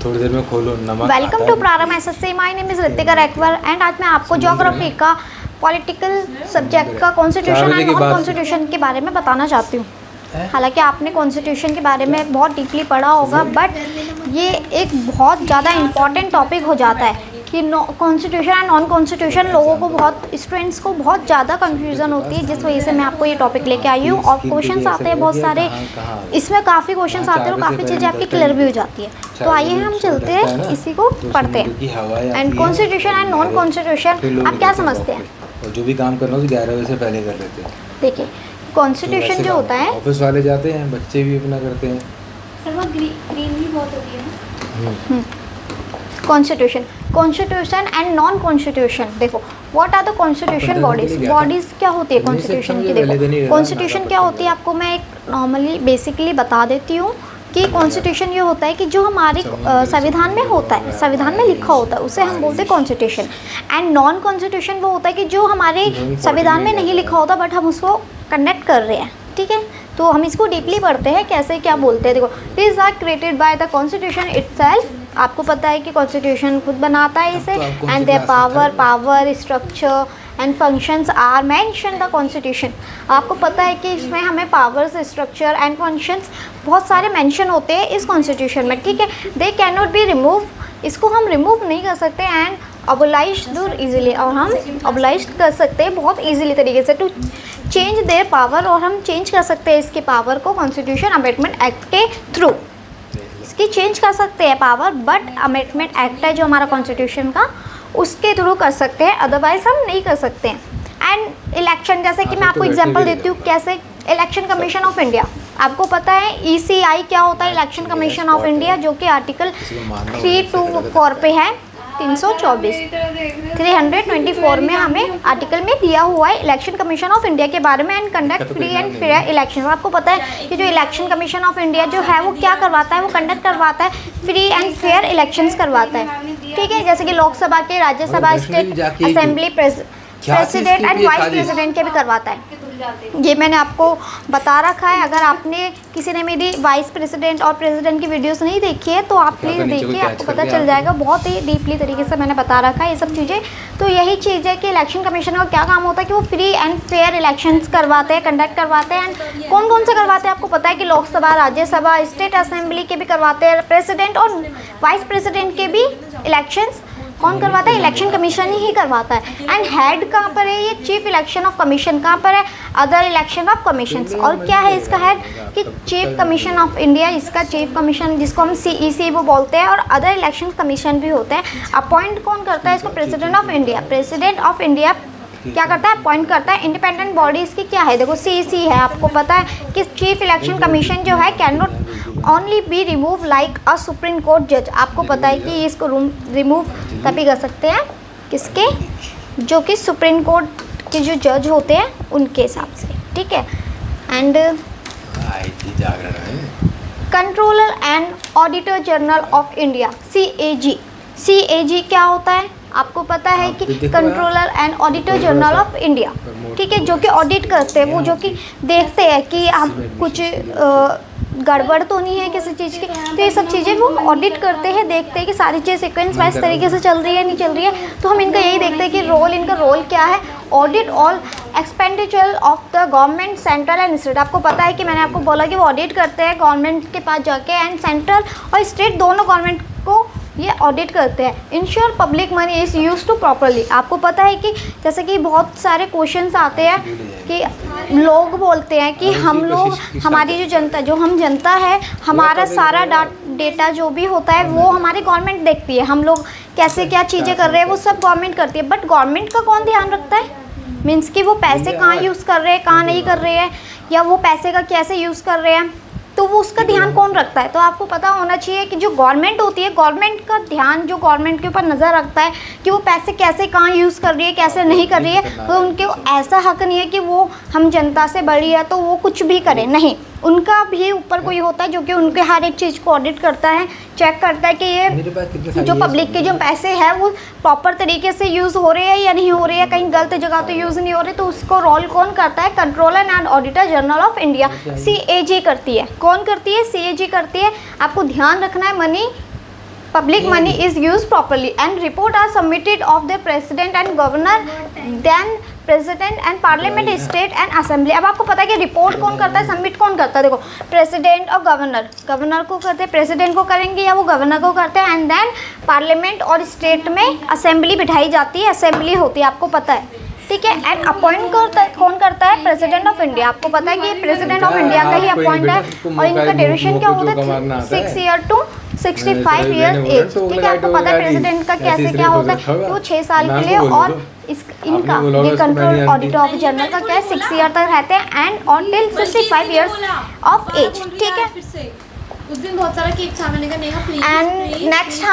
थोड़ी देर में खोलो नमक। Welcome to Prarambh SSC. My name is Ritika Raikwar and आज मैं आपको ज्योग्राफी का पॉलिटिकल सब्जेक्ट का कॉन्स्टिट्यूशन एंड नॉन कॉन्स्टिट्यूशन के बारे में बताना चाहती हूँ। हालांकि आपने कॉन्स्टिट्यूशन के बारे में बहुत डीपली पढ़ा होगा, बट ये एक बहुत ज़्यादा इम्पॉर्टेंट टॉपिक हो जाता है कि कॉन्स्टिट्यूशन एंड नॉन कॉन्स्टिट्यूशन लोगों को बहुत, स्टूडेंट्स को बहुत ज़्यादा कन्फ्यूज़न होती है, जिस वजह से मैं आपको ये टॉपिक लेके आई हूँ। और क्वेश्चंस आते हैं बहुत सारे, इसमें काफ़ी क्वेश्चंस आते हैं और काफ़ी चीज़ें आपकी क्लियर भी हो जाती है। तो आइए हम चलते हैं, इसी को पढ़ते हैं। And constitution and non constitution आप क्या समझते हैं? और जो भी काम करना हो 11 बजे से पहले कर लेते हैं। देखिए, कॉन्स्टिट्यूशन जो होता है, ऑफिस वाले जाते हैं, बच्चे भी अपना करते हैं। ग्रीन भी बहुत होती है। Constitution, constitution and non constitution. देखो, what are the constitution bodies क्या होती है कॉन्स्टिट्यूशन की? देखो, कॉन्स्टिट्यूशन क्या होती है आपको मैं एक नॉर्मली बेसिकली बता देती हूँ कि कॉन्स्टिट्यूशन ये होता है कि जो हमारे संविधान में होता है, संविधान में लिखा होता है, उसे हम बोलते हैं कॉन्स्टिट्यूशन। एंड नॉन कॉन्स्टिट्यूशन वो होता है कि जो हमारे संविधान में नहीं लिखा होता बट हम उसको कंडक्ट कर रहे हैं। ठीक है, तो हम इसको डीपली पढ़ते हैं कैसे क्या बोलते हैं। देखो, this are created by the constitution itself. आपको पता है कि कॉन्स्टिट्यूशन खुद बनाता है इसे। And their power structure and functions are mention the constitution. आपको पता है कि इसमें हमें पावर्स, स्ट्रक्चर एंड फंक्शंस बहुत सारे मेंशन होते हैं इस कॉन्स्टिट्यूशन में। ठीक है, they can not be remove, इसको हम रिमूव नहीं कर सकते। एंड अबोलाइज दूर इजीली, और हम अबोलाइज कर सकते हैं बहुत इजीली तरीके से टू चेंज देयर पावर, और हम चेंज कर सकते हैं इसके पावर को कॉन्स्टिट्यूशन अमेंडमेंट एक्ट के थ्रू। इसकी चेंज कर सकते हैं पावर, बट अमेंडमेंट एक्ट है जो हमारा कॉन्स्टिट्यूशन का, उसके थ्रू कर सकते हैं, अदरवाइज हम नहीं कर सकते हैं। एंड इलेक्शन, जैसे कि मैं आपको एग्जांपल देती हूँ कैसे। इलेक्शन कमीशन ऑफ इंडिया, आपको पता है ECI क्या होता है? इलेक्शन कमीशन ऑफ इंडिया, जो कि आर्टिकल 324 पे है, 324 में हमें आर्टिकल में दिया हुआ है इलेक्शन कमीशन ऑफ इंडिया के बारे में। And conduct free and fair election. आपको पता है कि जो इलेक्शन कमीशन ऑफ इंडिया जो है वो क्या करवाता है? वो कंडक्ट करवाता है फ्री एंड फेयर इलेक्शंस करवाता है। ठीक है, जैसे कि लोकसभा के, Rajya Sabha, state assembly, president and vice president के भी करवाता है। ये मैंने आपको बता रखा है। अगर आपने, किसी ने मेरी वाइस प्रेसिडेंट और प्रेसिडेंट की वीडियोस नहीं देखी है तो आप प्लीज़ देखिए, आपको पता चल जाएगा। बहुत ही डीपली तरीके से मैंने बता रखा है ये सब चीज़ें। तो यही चीज़ है कि इलेक्शन कमीशन का क्या काम होता है कि वो फ्री एंड फेयर इलेक्शंस करवाते हैं, कंडक्ट करवाते हैं। एंड कौन कौन से करवाते हैं आपको पता है कि लोकसभा, राज्यसभा, स्टेट असेंबली के भी करवाते हैं, प्रेसिडेंट और वाइस प्रेसिडेंट के भी इलेक्शंस कौन करवाता है? इलेक्शन कमीशन ही करवाता है। एंड हेड कहाँ पर है? ये चीफ इलेक्शन ऑफ कमीशन कहाँ पर है? Other election of commissions. और क्या है इसका हेड? कि चीफ कमीशन ऑफ इंडिया, इसका चीफ कमीशन जिसको हम CEC वो बोलते हैं, और अदर इलेक्शन कमीशन भी होते हैं। अपॉइंट कौन करता है इसको? President of India. President of India क्या करता है? अपॉइंट करता है। इंडिपेंडेंट बॉडी इसकी क्या है? देखो, CEC है। आपको पता है कि चीफ इलेक्शन कमीशन जो है can not only be remove like a supreme court जज। आपको पता है कि इसको रिमूव तभी कर सकते हैं किसके? जो कि सुप्रीम कोर्ट के जो जज होते हैं उनके हिसाब से। ठीक है, and controller and auditor general of India, CAG क्या होता है? आपको पता है कि controller and auditor general of India, ठीक है, जो कि ऑडिट करते हैं, वो जो कि देखते हैं कि हम कुछ गड़बड़ तो नहीं है किसी चीज़ की। तो ये सब चीज़ें वो ऑडिट करते हैं, देखते हैं कि सारी चीज़ सीक्वेंस वाइज तरीके से चल रही है, नहीं चल रही है। तो हम इनका यही देखते हैं कि इनका रोल क्या है? Audit all expenditure of the government, central and state. आपको पता है कि मैंने आपको बोला कि वो ऑडिट करते हैं गवर्नमेंट के पास जाके, एंड सेंट्रल और स्टेट दोनों गवर्नमेंट को ये ऑडिट करते हैं। Ensure public money is use to properly. आपको पता है कि जैसे कि बहुत सारे क्वेश्चंस आते हैं कि लोग बोलते हैं कि हम लोग, हमारी जो हम जनता है, हमारा सारा डेटा जो भी होता है वो हमारी गवर्नमेंट देखती है। हम लोग कैसे क्या चीज़ें कर रहे हैं वो सब गवर्नमेंट करती है, बट गवर्नमेंट का कौन ध्यान रखता है? मीन्स कि वो पैसे कहाँ यूज़ कर रहे हैं, कहाँ नहीं कर रहे हैं, या वो पैसे का कैसे यूज़ कर रहे हैं, तो वो उसका ध्यान कौन रखता है? तो आपको पता होना चाहिए कि जो गवर्नमेंट होती है, गवर्नमेंट का ध्यान जो गवर्नमेंट के ऊपर नज़र रखता है कि वो पैसे कैसे कहाँ यूज़ कर रही है, कैसे नहीं कर रही है। तो उनके ऐसा हक नहीं है कि वो हम जनता से बड़ी है तो वो कुछ भी करें, नहीं। उनका भी ऊपर कोई होता है जो कि उनके हर एक चीज़ को ऑडिट करता है, चेक करता है कि ये जो पब्लिक के जो पैसे हैं वो प्रॉपर तरीके से यूज़ हो रहे हैं या नहीं हो रहे हैं, कहीं गलत जगह तो यूज़ नहीं हो रहे। तो उसको रोल कौन करता है? Controller and auditor general of India, CAG करती है। कौन करती है? CAG करती है। आपको ध्यान रखना है, money public money is used properly and report are submitted of the president and governor, then president and parliament, state and assembly. अब आपको पता है कि रिपोर्ट कौन करता है, सबमिट कौन करता है। देखो प्रेसिडेंट और गवर्नर, गवर्नर को करते हैं, प्रेसिडेंट को करेंगे या वो गवर्नर को करते हैं, एंड देन पार्लियामेंट और स्टेट में असेंबली बिठाई जाती है, असेंबली होती है, आपको पता है, ठीक है। एंड अपॉइंट कौन करता है, प्रेसिडेंट ऑफ इंडिया। आपको पता है कि प्रेसिडेंट ऑफ इंडिया का ही अपॉइंट है और इनका ड्यूरेशन क्या होता है 6 ईयर टू 65 ईयर एज, ठीक है। आपको पता है प्रेसिडेंट का कैसे क्या होता है, वो 6 साल के लिए, और इनका ये कंट्रोल ऑडिटर ऑफ जनरल का क्या है 6 ईयर तक रहते हैं and on till 65 years of age, ठीक है। उस दिन बहुत सारा केक सामने का Neha please. And next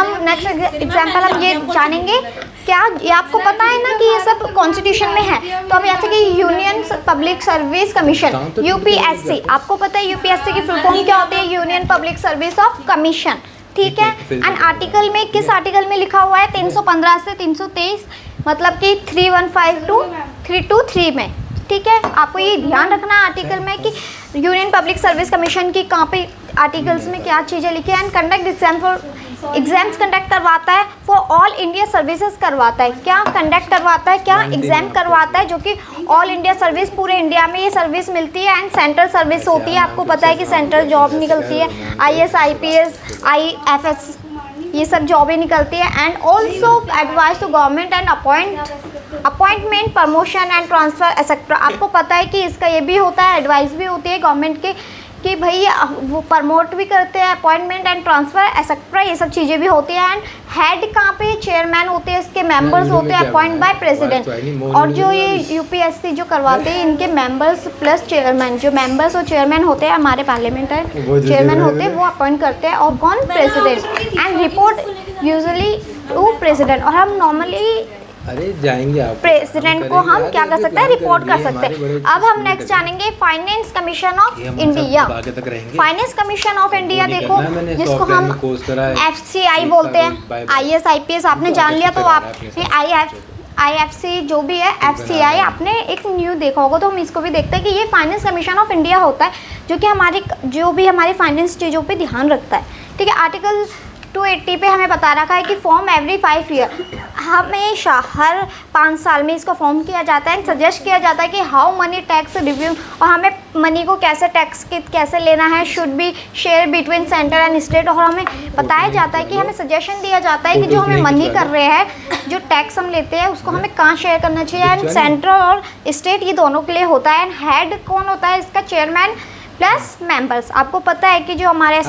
example हम ये जानेंगे, क्या ये आपको पता है ना कि ये सब कॉन्स्टिट्यूशन में है। तो अब जैसे कि union public service commission, UPSC, आपको पता है यूपीएससी की फुल फॉर्म क्या होती है, union public service of commission, ठीक है। एंड आर्टिकल में, किस आर्टिकल में लिखा हुआ है 315 से 323, मतलब कि 315 टू 323 में, ठीक है। आपको ये ध्यान रखना है आर्टिकल में कि यूनियन पब्लिक सर्विस कमीशन की कहाँ पे आर्टिकल्स में क्या चीज़ें लिखी है। एंड कंडक्ट एग्जाम्स कंडक्ट करवाता है, फॉर ऑल इंडिया सर्विसेज करवाता है, क्या कंडक्ट करवाता है, क्या एग्जाम करवाता है, जो कि ऑल इंडिया सर्विस, पूरे इंडिया में ये सर्विस मिलती है। एंड सेंट्रल सर्विस होती है, आपको पता है कि सेंट्रल जॉब निकलती है, IAS IPS IFS ये सब जॉबें निकलती है। And also advise to government and appointment, promotion and transfer etcetera. आपको पता है कि इसका ये भी होता है, एडवाइस भी होती है गवर्नमेंट के कि भाई वो प्रमोट भी करते हैं, अपॉइंटमेंट एंड ट्रांसफ़र एक्सेट्रा ये सब चीज़ें भी होती हैं। एंड हेड कहाँ पे, चेयरमैन होते हैं, इसके मेंबर्स होते हैं अपॉइंट बाय प्रेसिडेंट। और जो ये यूपीएससी जो करवाते हैं, इनके मेंबर्स प्लस चेयरमैन, जो मेंबर्स और चेयरमैन होते हैं हमारे पार्लियामेंट है, चेयरमैन होते हैं, वो अपॉइंट करते हैं, और कौन, president. And report usually to president, और हम नॉर्मली अरे जाएंगे आप प्रेसिडेंट को हम क्या कर सकते हैं, रिपोर्ट कर सकते हैं। अब हम नेक्स्ट जानेंगे finance commission of India. Finance commission of India देखो, जिसको हम FCI बोलते हैं, IAS IPS आपने जान लिया, तो आप IFC जो भी है, FCI आपने एक न्यू देखा होगा, तो हम इसको भी देखते हैं कि ये फाइनेंस कमीशन ऑफ इंडिया होता है, जो कि हमारी फाइनेंस चीज़ों पे ध्यान रखता है, ठीक है। आर्टिकल 280 पे हमें बता रखा है कि फॉर्म एवरी 5 ईयर, हमेशा हर 5 साल में इसको फॉर्म किया जाता है। सजेस्ट किया जाता है कि हाउ मनी टैक्स रिव्यू, और हमें मनी को कैसे टैक्स कैसे लेना है, should be share between centre and state. और हमें बताया जाता है कि हमें सजेशन दिया जाता है कि जो हमें मनी कर रहे हैं, जो टैक्स हम लेते हैं, उसको हमें कहाँ शेयर करना चाहिए। एंड सेंट्रल और स्टेट ये दोनों के लिए होता है। एंड हेड कौन होता है इसका, चेयरमैन प्लस मेंबर्स। आपको पता है कि जो हमारे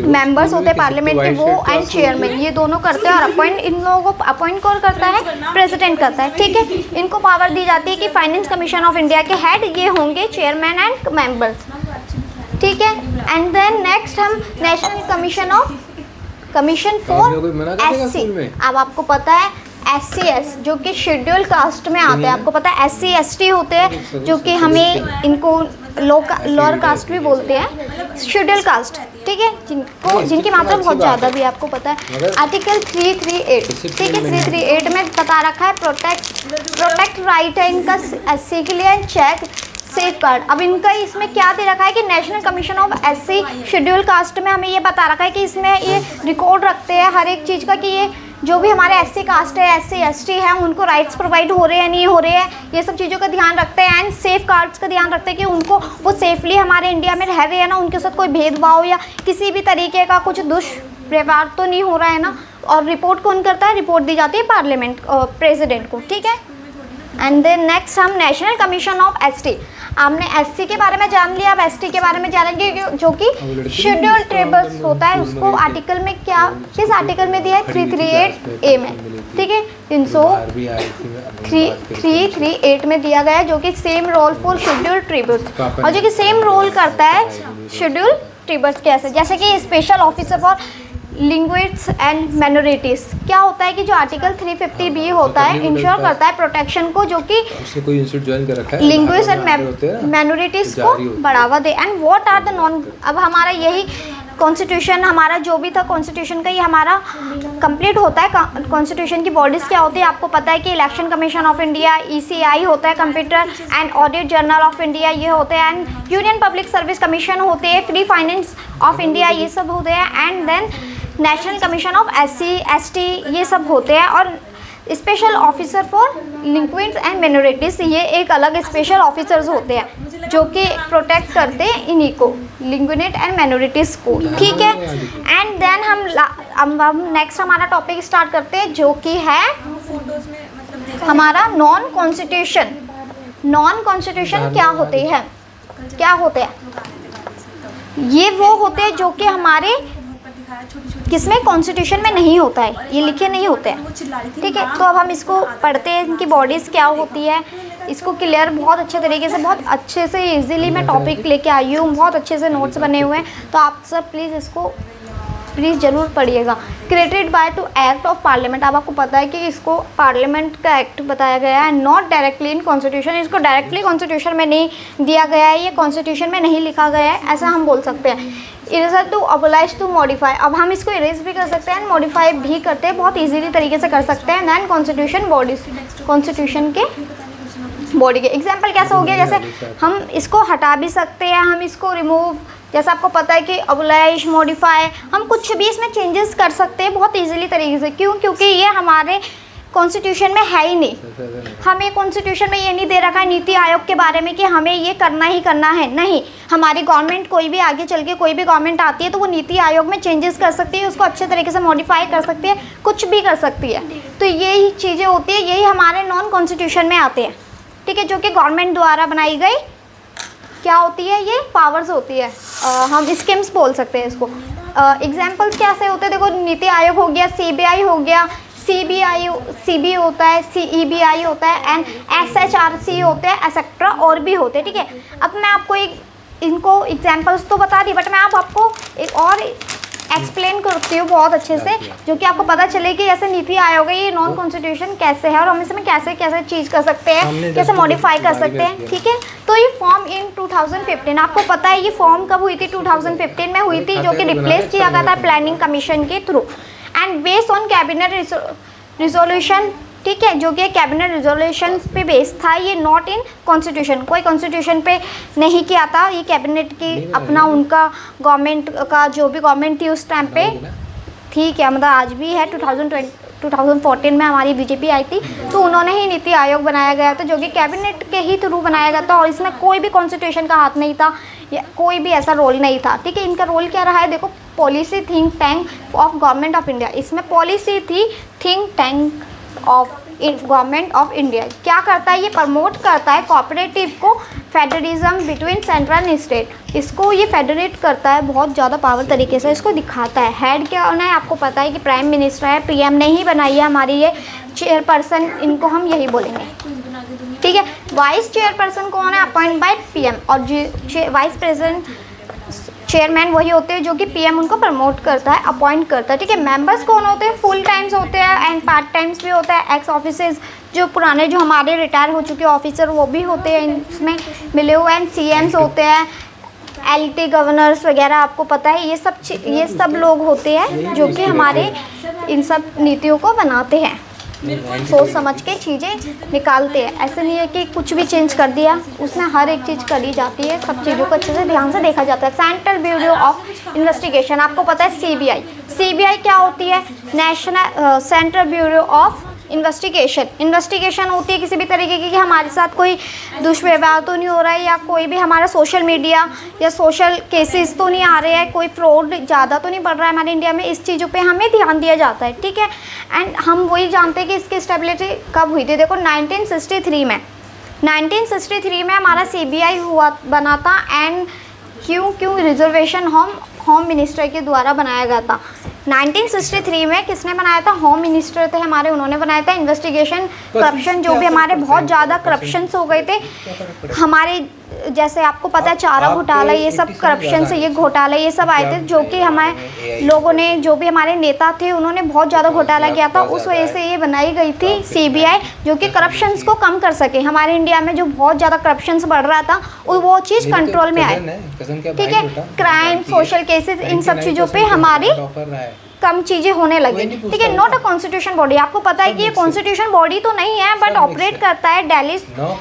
मेंबर्स होते हैं पार्लियामेंट के, वो एंड चेयरमैन, ये दोनों करते हैं। और अपॉइंट, इन लोगों को अपॉइंट कौन करता है, प्रेसिडेंट करता है, ठीक है। इनको पावर दी जाती है कि फाइनेंस कमीशन ऑफ इंडिया के हेड ये होंगे चेयरमैन एंड मेंबर्स, ठीक है। एंड देन नेक्स्ट हम नेशनल कमीशन फॉर SC। अब आपको पता है SCS जो कि शेड्यूल कास्ट में आते हैं, आपको पता है SC ST होते हैं, जो कि हमें इनको लोअर कास्ट भी बोलते हैं, शेड्यूल कास्ट, ठीक है, जिनकी मात्रा बहुत ज़्यादा भी है, आपको पता है। आर्टिकल 338, ठीक है, 338 में बता रखा है प्रोटेक्ट राइट है इनका SC के लिए, चेक सेफ गार्ड। अब इनका इसमें क्या दे रखा है कि national commission of SC schedule caste में हमें ये बता रखा है कि इसमें ये रिकॉर्ड रखते हैं हर एक चीज़ का, कि ये जो भी हमारे SC कास्ट है, SC ST है, उनको राइट्स प्रोवाइड हो रहे हैं नहीं हो रहे हैं, ये सब चीज़ों का ध्यान रखते हैं। एंड सेफ गार्ड्स का ध्यान रखते हैं कि उनको वो सेफली हमारे इंडिया में रह रहे हैं ना, उनके साथ कोई भेदभाव या किसी भी तरीके का कुछ दुष्व्यवहार तो नहीं हो रहा है ना। और रिपोर्ट कौन करता है, रिपोर्ट दी जाती है पार्लियामेंट प्रेसिडेंट को, ठीक है। एंड देन नेक्स्ट हम नेशनल कमीशन ऑफ ST। आपने SC के बारे में जान लिया, अब ST के बारे में जानेंगे, जो कि शेड्यूल ट्राइब्स होता है। उसको आर्टिकल में क्या, किस आर्टिकल में दिया है, 338A में, ठीक है, 338 में दिया गया है, जो कि same role for schedule tribes, और जो कि सेम रोल करता है शेड्यूल ट्राइब्स कैसे, जैसे कि special officer for linguists and minorities. क्या होता है कि जो आर्टिकल 350B होता है, इंश्योर करता है प्रोटेक्शन को, जो कि कोई इंस्टीट्यूट ज्वाइन कर रखा है, लिंग्विस्ट एंड माइनॉरिटीज को बढ़ावा दे। And what are the non, अब हमारा यही कॉन्स्टिट्यूशन, हमारा जो भी था कॉन्स्टिट्यूशन का, ये हमारा कंप्लीट होता है। कॉन्स्टिट्यूशन की बॉडीज़ क्या होती है, आपको पता है कि election commission of India, ECI होता है, computer and audit journal of India ये होते हैं, and union public service commission होते हैं, फ्री फाइनेंस ऑफ इंडिया ये सब होते हैं। And then national commission of SC ST ये सब होते हैं। और special officer for linguistic and minorities, ये एक अलग स्पेशल ऑफिसर्स होते हैं जो कि प्रोटेक्ट करते हैं इन्हीं को, लिंक्वेंट एंड मिनोरिटीज़ को, ठीक है। एंड देन हम नेक्स्ट हमारा टॉपिक स्टार्ट करते हैं जो कि है फोटोज में मतलब देखा हमारा नॉन कॉन्स्टिट्यूशन। नॉन कॉन्स्टिट्यूशन क्या होते हैं, क्या होते हैं? ये वो होते हैं जो कि हमारे किसमें कॉन्स्टिट्यूशन में नहीं होता है, ये लिखे नहीं होते हैं, ठीक है। तो अब हम इसको पढ़ते हैं, इनकी बॉडीज़ क्या होती है, इसको क्लियर बहुत अच्छे तरीके से, बहुत अच्छे से इजीली मैं टॉपिक लेके आई हूँ, बहुत अच्छे से नोट्स बने हुए हैं। तो आप सब प्लीज़ इसको प्लीज़ ज़रूर पढ़िएगा। Created by two act of parliament, अब आपको पता है कि इसको पार्लियामेंट का एक्ट बताया गया है, नॉट डायरेक्टली इन कॉन्स्टिट्यूशन, इसको डायरेक्टली कॉन्स्टिट्यूशन में नहीं दिया गया है, ये कॉन्स्टिट्यूशन में नहीं लिखा गया है, ऐसा हम बोल सकते हैं। इरेजर टू अबोलाइज टू मॉडिफाई, अब हम इसको इरेज भी कर सकते हैं, मॉडिफाई भी करते हैं, बहुत ईजीली तरीके से कर सकते हैं। दैन कॉन्स्टिट्यूशन बॉडीज, कॉन्स्टिट्यूशन के बॉडी के एग्जाम्पल कैसा हो गया, जैसे हम इसको हटा भी सकते हैं, हम इसको रिमूव, जैसे आपको पता है कि अबोलाइश, मॉडिफाई, हम कुछ भी इसमें चेंजेस कर सकते हैं बहुत इजीली तरीके से। क्यों? क्योंकि ये हमारे कॉन्स्टिट्यूशन में है ही नहीं। हमें कॉन्स्टिट्यूशन में ये नहीं दे रखा है नीति आयोग के बारे में कि हमें ये करना ही करना है, नहीं। हमारी गवर्नमेंट कोई भी आगे चल के कोई भी गवर्नमेंट आती है तो वो नीति आयोग में चेंजेस कर सकती है, उसको अच्छे तरीके से मॉडिफाई कर सकती है, कुछ भी कर सकती है। तो यही चीज़ें होती है, यही हमारे नॉन कॉन्स्टिट्यूशन में आते हैं, ठीक है, जो कि गवर्नमेंट द्वारा बनाई गई क्या होती है, ये पावर्स होती है, हम स्कीम्स बोल सकते हैं इसको। एग्जाम्पल्स कैसे होते हैं, देखो नीति आयोग हो गया, CBI हो गया, CB होता है, CEBI होता है, एंड SHRC होते हैं, एक्सेट्रा और भी होते हैं, ठीक है। अब मैं आपको इनको एग्जाम्पल्स तो बता दी, बट मैं आपको एक और एक्सप्लेन करती हूँ बहुत अच्छे से, जो कि आपको पता चले कि जैसे नीति आयोग है, ये नॉन कॉन्स्टिट्यूशन कैसे है और हम इसमें कैसे कैसे चीज़ कर सकते हैं, कैसे मॉडिफाई कर सकते हैं, ठीक है। तो ये फॉर्म इन 2015, आपको पता है ये फॉर्म कब हुई थी, 2015 में हुई थी, जो कि रिप्लेस किया गया था प्लानिंग कमीशन के through, and based on cabinet resolution, ठीक है, जो कि कैबिनेट रिजोल्यूशन पे बेस्ड था, ये नॉट इन कॉन्स्टिट्यूशन, कोई कॉन्स्टिट्यूशन पे नहीं किया था, ये कैबिनेट की अपना उनका गवर्नमेंट का जो भी गवर्नमेंट थी उस टाइम पे, ठीक है, मतलब आज भी है, 2014 में हमारी BJP आई थी, तो उन्होंने ही नीति आयोग बनाया गया था, जो कि कैबिनेट के ही थ्रू बनाया गया था, और इसमें कोई भी कॉन्स्टिट्यूशन का हाथ नहीं था, या कोई भी ऐसा रोल नहीं था, ठीक है। इनका रोल क्या रहा है, देखो, policy think tank of government of India, इसमें पॉलिसी थी think tank of government of India. क्या करता है, ये प्रमोट करता है कोऑपरेटिव को, federalism between central and state, इसको ये फेडरेट करता है बहुत ज़्यादा पावर तरीके से, इसको दिखाता है। हेड क्या होना है, आपको पता है कि प्राइम मिनिस्टर है, PM ने ही बनाई है हमारी ये चेयरपर्सन, इनको हम यही बोलेंगे, ठीक है। वाइस चेयरपर्सन कौन है, अपॉइंट बाय PM, और वाइस प्रेसिडेंट चेयरमैन वही होते हैं जो कि PM उनको प्रमोट करता है, अपॉइंट करता है, ठीक है। मेंबर्स कौन होते हैं, फुल टाइम्स होते हैं एंड पार्ट टाइम्स भी होता है, एक्स ऑफिसर्स जो पुराने जो हमारे रिटायर हो चुके ऑफिसर वो भी होते हैं इसमें मिले हुए, एंड CMs होते हैं, LT गवर्नर्स वगैरह, आपको पता है ये सब लोग होते हैं जो कि हमारे इन सब नीतियों को बनाते हैं, सोच समझ के चीज़ें निकालते हैं। ऐसे नहीं है कि कुछ भी चेंज कर दिया, उसमें हर एक चीज़ करी जाती है, सब चीज़ों को अच्छे से ध्यान से देखा जाता है। सेंट्रल ब्यूरो ऑफ इन्वेस्टिगेशन, आपको पता है CBI क्या होती है, national central bureau of investigation होती है किसी भी तरीके की कि हमारे साथ कोई दुष्व्यवहार तो नहीं हो रहा है, या कोई भी हमारा सोशल मीडिया या सोशल केसेस तो नहीं आ रहे हैं, कोई फ्रॉड ज़्यादा तो नहीं बढ़ रहा है हमारे इंडिया में, इस चीज़ों पे हमें ध्यान दिया जाता है, ठीक है। एंड हम वही जानते हैं कि इसकी स्टेबिलिटी कब हुई थी, देखो 1963 में हमारा CBI बना था, एंड क्यों रिजर्वेशन होम मिनिस्टर के द्वारा बनाया गया था। 1963 में किसने बनाया था, होम मिनिस्टर थे हमारे, उन्होंने बनाया था। इन्वेस्टिगेशन करप्शन जो भी हमारे बहुत ज़्यादा करप्शंस हो गए थे हमारे, जैसे आपको पता है चारा घोटाला, ये सब करप्शन से ये घोटाला ये सब आए थे, जो कि हमारे लोगों ने जो भी हमारे नेता थे उन्होंने बहुत ज़्यादा घोटाला किया था, उस वजह से ये बनाई गई थी CBI, जो कि करप्शंस को कम कर सके। हमारे इंडिया में जो बहुत ज़्यादा करप्शंस बढ़ रहा था वो चीज़ कंट्रोल में आए, ठीक है। क्राइम, सोशल केसेस, इन सब चीज़ों पे हमारी कम चीज़ें होने लगी, ठीक है। नॉट अ कॉन्स्टिट्यूशन बॉडी, आपको पता है कि ये कॉन्स्टिट्यूशन बॉडी तो नहीं है, बट ऑपरेट करता है, दिल्ली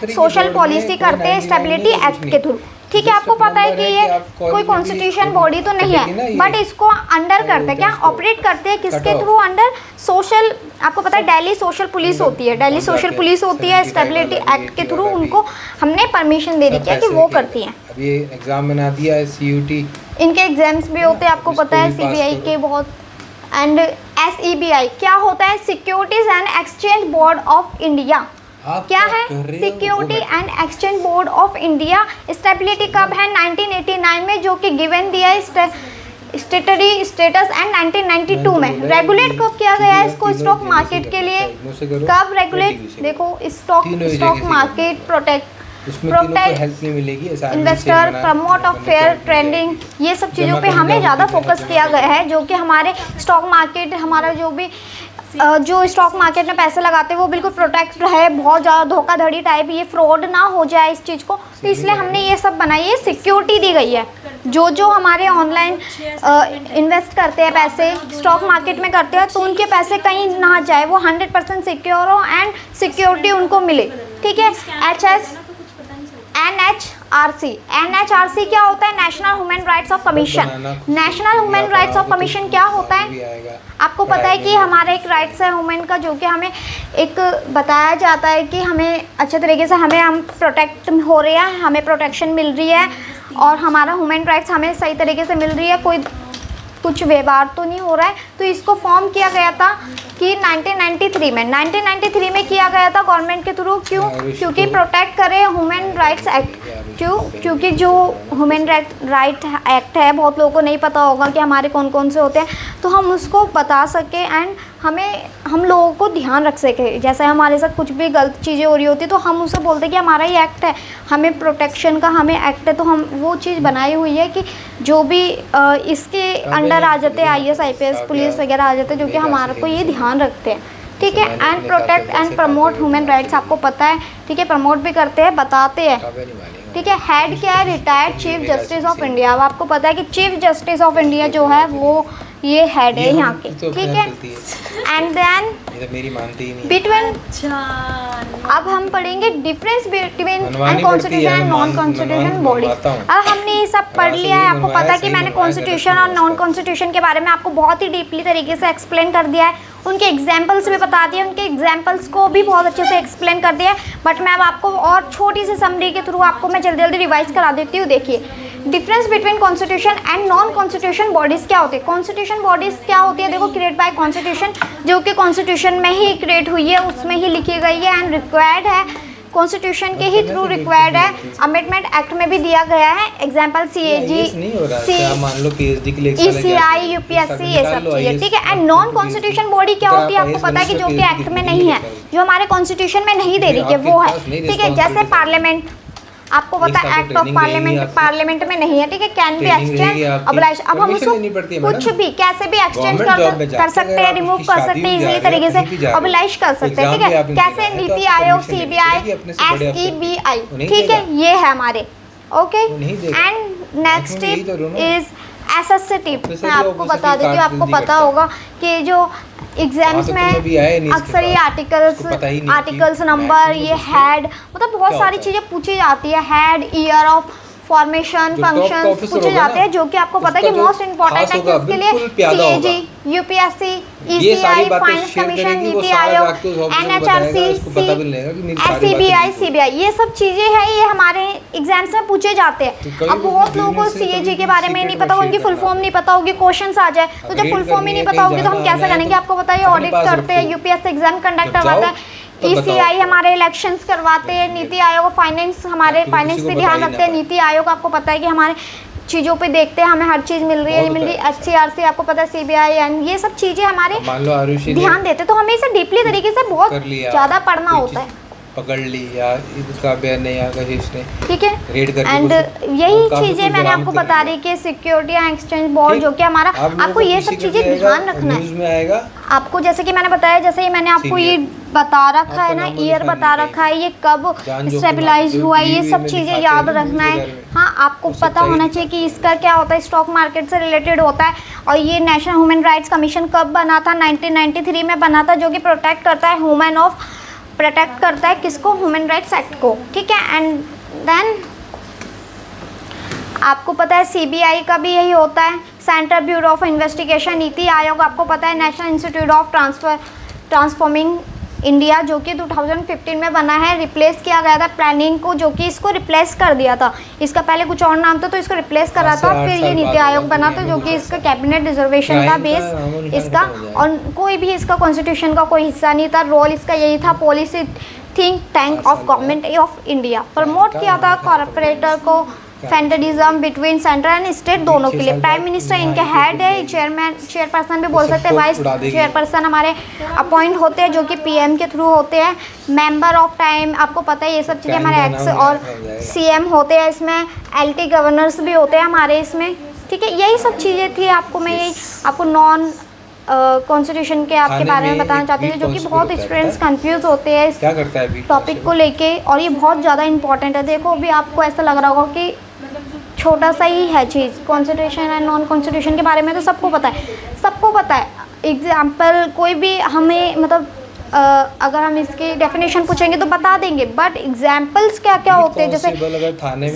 सोशल पॉलिसी करते हैं स्टेबिलिटी एक्ट के थ्रू, ठीक है, आपको पता है कि ये कोई कॉन्स्टिट्यूशन बॉडी तो नहीं है, बट इसको अंडर करते हैं, क्या ऑपरेट करते हैं किसके थ्रू, अंडर सोशल, आपको पता है दिल्ली सोशल पुलिस होती है, दिल्ली सोशल पुलिस होती है, स्टेबिलिटी एक्ट के थ्रू उनको हमने परमिशन दे रखी है कि वो करती हैं। अब ये एग्जाम में ना दिया है CUT, इनके एग्जाम्स भी होते हैं, आपको पता है CBI के बहुत, एंड SEBI क्या होता है, securities and exchange board of India. क्या है, security and exchange board of India. Stability कब है, 1989 में, जो कि गिवन दिया है स्टेटरी स्टेटस, एंड 1992 में। रेगुलेट कब किया गया है इसको, स्टॉक मार्केट के लिए कब रेगुलेट, देखो स्टॉक मार्केट प्रोटेक्ट हेल्प नहीं मिलेगी, investor, promote of fair trading, ये सब चीज़ों पे हमें ज़्यादा फोकस किया गया है, जो कि हमारे स्टॉक मार्केट, हमारा जो भी जो स्टॉक मार्केट में पैसे लगाते हैं वो बिल्कुल प्रोटेक्ट रहे, बहुत ज़्यादा धोखाधड़ी टाइप ये फ्रॉड ना हो जाए इस चीज़ को, तो इसलिए हमने ये सब बनाई है, सिक्योरिटी दी गई है। जो हमारे ऑनलाइन इन्वेस्ट करते हैं पैसे स्टॉक मार्केट में करते हैं, तो उनके पैसे कहीं ना जाए, वो 100% सिक्योर हो एंड सिक्योरिटी उनको मिले। ठीक है, NHRC क्या होता है, national human rights of commission. National human rights of commission क्या होता है, आपको पता है कि हमारा एक राइट्स है ह्यूमन का, जो कि हमें एक बताया जाता है कि हमें अच्छे तरीके से हम प्रोटेक्ट हो रहे हैं, हमें प्रोटेक्शन मिल रही है और हमारा ह्यूमन राइट्स हमें सही तरीके से मिल रही है, कोई कुछ व्यवहार तो नहीं हो रहा है। तो इसको फॉर्म किया गया था कि 1993 में किया गया था गवर्नमेंट के थ्रू। क्यों, क्योंकि प्रोटेक्ट करे ह्यूमन राइट्स एक्ट। क्यों, क्योंकि जो ह्यूमन राइट एक्ट है, बहुत लोगों को नहीं पता होगा कि हमारे कौन कौन से होते हैं, तो हम उसको बता सके एंड हम लोगों को ध्यान रख सके। जैसे हमारे साथ कुछ भी गलत चीज़ें हो रही होती तो हम उसे बोलते कि हमारा ये एक्ट है, हमें प्रोटेक्शन का हमें एक्ट है, तो हम वो चीज़ बनाई हुई है कि जो भी इसके अंडर आ जाते हैं IAS IPS पुलिस वगैरह आ जाते हैं, जो कि हमारे को ये ध्यान रखते हैं। ठीक है, and protect and promote human rights, आपको पता है। ठीक है, प्रमोट भी करते हैं, बताते हैं। ठीक है, हेड क्या है, retired chief justice of India. अब आपको पता है कि चीफ जस्टिस ऑफ इंडिया जो है वो ये हेड है यहाँ के। ठीक है, एंड देन मेरी मानती ही नहीं बिटवीन, अब हम पढ़ेंगे difference between constitution and non constitution body. अब हमने ये सब पढ़ लिया है, आपको पता है कि मैंने कॉन्स्टिट्यूशन और नॉन कॉन्स्टिट्यूशन के बारे में आपको बहुत ही डीपली तरीके से एक्सप्लेन कर दिया है, उनके एग्जाम्पल्स भी बता दिए, उनके एग्जाम्पल्स को भी बहुत अच्छे से एक्सप्लेन कर दिया है। बट मैं अब आपको और छोटी सी समरी के थ्रू आपको मैं जल्दी जल्दी रिवाइज करा देती हूँ। देखिए, difference between constitution and non constitution bodies क्या होती है। कॉन्स्टिट्यूशन बॉडीज़ क्या होती है, देखो, क्रिएट बाय कॉन्स्टिट्यूशन, जो कि कॉन्स्टिट्यूशन में ही क्रिएट हुई है, उसमें ही लिखी गई है एंड रिक्वायर्ड है, कॉन्स्टिट्यूशन के ही थ्रू रिक्वायर्ड है। अमेंडमेंट एक्ट में भी दिया गया है, एग्जाम्पल CAG, ECI, UPSC, ये सब चीज़ें। ठीक है, एंड नॉन कॉन्स्टिट्यूशन बॉडी क्या होती है, आपको पता है कि जो कि एक्ट में नहीं है, जो हमारे कॉन्स्टिट्यूशन में नहीं दे रही है, वो है। ठीक है, जैसे पार्लियामेंट, आपको पता है एक्ट ऑफ पार्लियामेंट में नहीं है। ठीक है, कैन बी एक्सचेंज, अबलाइश, अब हम उसको कुछ भी कैसे भी एक्सचेंज कर सकते हैं, रिमूव कर सकते हैं इजीली तरीके से, अबलाइश कर सकते हैं। ठीक है, कैसे, नीति आयोग, CBI, SEBI। ठीक है, ये है हमारे। Okay, and next step is SST. मैं आपको बता देती हूँ, आपको पता होगा कि जो एग्जाम्स में अक्सर ये आर्टिकल्स नंबर, ये हेड, मतलब बहुत सारी चीज़ें पूछी जाती है, head, year of formation, functions पूछे जाते हैं, जो कि आपको पता है कि मोस्ट इंपॉर्टेंट है किसके लिए, CAG, UPSC, ECI, finance commission, NITI Aayog, NHRC, SEBI, CBI, ये सब चीज़ें हैं, ये हमारे एग्जाम्स में पूछे जाते हैं। अब बहुत लोगों को CAG के बारे में नहीं पता, उनकी फुल फॉर्म नहीं पता होगी, क्वेश्चंस आ जाए तो जब फुल फॉर्म ही नहीं पता होगी तो हम कैसे करेंगे। आपको पता है ऑडिट करते हैं, UPSC एग्जाम कंडक्ट करवाता है, ECI हमारे इलेक्शंस करवाते हैं, नीति आयोग फाइनेंस, हमारे फाइनेंस पे ध्यान रखते हैं, नीति आयोग आपको पता है कि हमारे चीज़ों पे देखते हैं, हमें हर चीज़ मिल रही है नहीं मिल रही, HCRC आपको पता है, CBI, एंड ये सब चीज़ें हमारे ध्यान देते हैं। तो हमें इसे डीपली तरीके से बहुत ज़्यादा पढ़ना होता है। पकड़ ली या इसका बयान नहीं, या कशिश ने, ठीक है, रेड करके, एंड यही चीज़ें मैंने आपको बता रही कि सिक्योरिटी एंड एक्सचेंज बोर्ड, जो कि हमारा, आपको ये सब चीज़ें ध्यान रखना है। आपको जैसे कि मैंने बताया, जैसे ही मैंने आपको ये बता रखा है ना, ईयर बता रखा है, ये कब स्टेबलाइज हुआ है, ये सब चीज़ें याद रखना है। हाँ, आपको पता होना चाहिए कि इसका क्या होता है, स्टॉक मार्केट से रिलेटेड होता है। और ये नेशनल ह्यूमन राइट्स कमीशन कब बना था, 1993 में बना था, जो कि प्रोटेक्ट करता है प्रोटेक्ट करता है किसको, ह्यूमन राइट्स एक्ट को। ठीक है, एंड देन आपको पता है सीबीआई का भी यही होता है, central bureau of investigation. NITI Aayog आपको पता है national institute of transforming India, जो कि 2015 में बना है। रिप्लेस किया गया था प्लानिंग को, जो कि इसको रिप्लेस कर दिया था। इसका पहले कुछ और नाम था तो इसको रिप्लेस करा था, फिर ये नीति आयोग बना था, जो कि इसका कैबिनेट रिजर्वेशन का बेस इसका, और कोई भी इसका कॉन्स्टिट्यूशन का कोई हिस्सा नहीं था। रोल इसका यही था, policy think tank of government of India. Promote किया था कॉर्पोरेटर को, federalism between central and state दोनों के लिए। प्राइम मिनिस्टर इनके हेड है, चेयरपर्सन भी बोल सकते हैं, वाइस चेयरपर्सन हमारे अपॉइंट होते हैं, जो कि पीएम के थ्रू होते हैं। मेंबर ऑफ टाइम आपको पता है, ये सब चीज़ें हमारे एक्स और सीएम होते हैं इसमें। एलटी गवर्नर्स भी होते हैं हमारे इसमें, ठीक है। यही सब चीज़ें थी, आपको मैं यही आपको नॉन कॉन्स्टिट्यूशन के आपके बारे में बताना चाहती हूँ, जो कि बहुत स्टूडेंट्स कंफ्यूज होते हैं इस टॉपिक को लेके, और ये बहुत ज़्यादा इंपॉर्टेंट है। देखो अभी आपको ऐसा लग रहा होगा कि छोटा सा ही है चीज़, कॉन्स्टिट्यूशन एंड नॉन कॉन्स्टिट्यूशन के बारे में तो सबको पता है, सबको पता है। एग्जाम्पल कोई भी हमें मतलब अगर हम इसकी डेफिनेशन पूछेंगे तो बता देंगे, बट एग्जाम्पल्स क्या क्या होते हैं, जैसे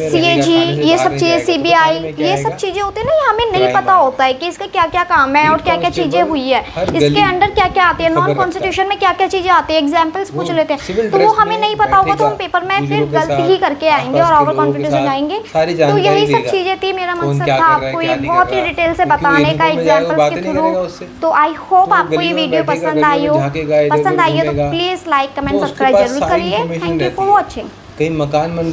सीएजी, ये सब चीज़ें, सीबीआई, ये सब चीज़ें होती है ना, ये हमें नहीं पता होता है कि इसका क्या क्या काम है और क्या क्या चीज़ें हुई है, इसके अंडर क्या क्या आती है, नॉन कॉन्स्टिट्यूशन में क्या क्या चीज़ें आती है। एग्जाम्पल्स पूछ लेते हैं तो वो हमें नहीं पता होगा, तो हम पेपर में फिर गलती ही करके आएंगे और ओवर कॉन्फिडेंस हो जाएंगे। तो यही सब चीज़ें थी, मेरा मकसद था आपको ये बहुत ही डिटेल से बताने का एग्जाम्पल्स के थ्रू। तो आई होप आपको ये वीडियो पसंद आई हो, तो प्लीज़ लाइक कमेंट सब्सक्राइब जरूर करिए। Thank you for watching. कहीं मकान बन रहा है।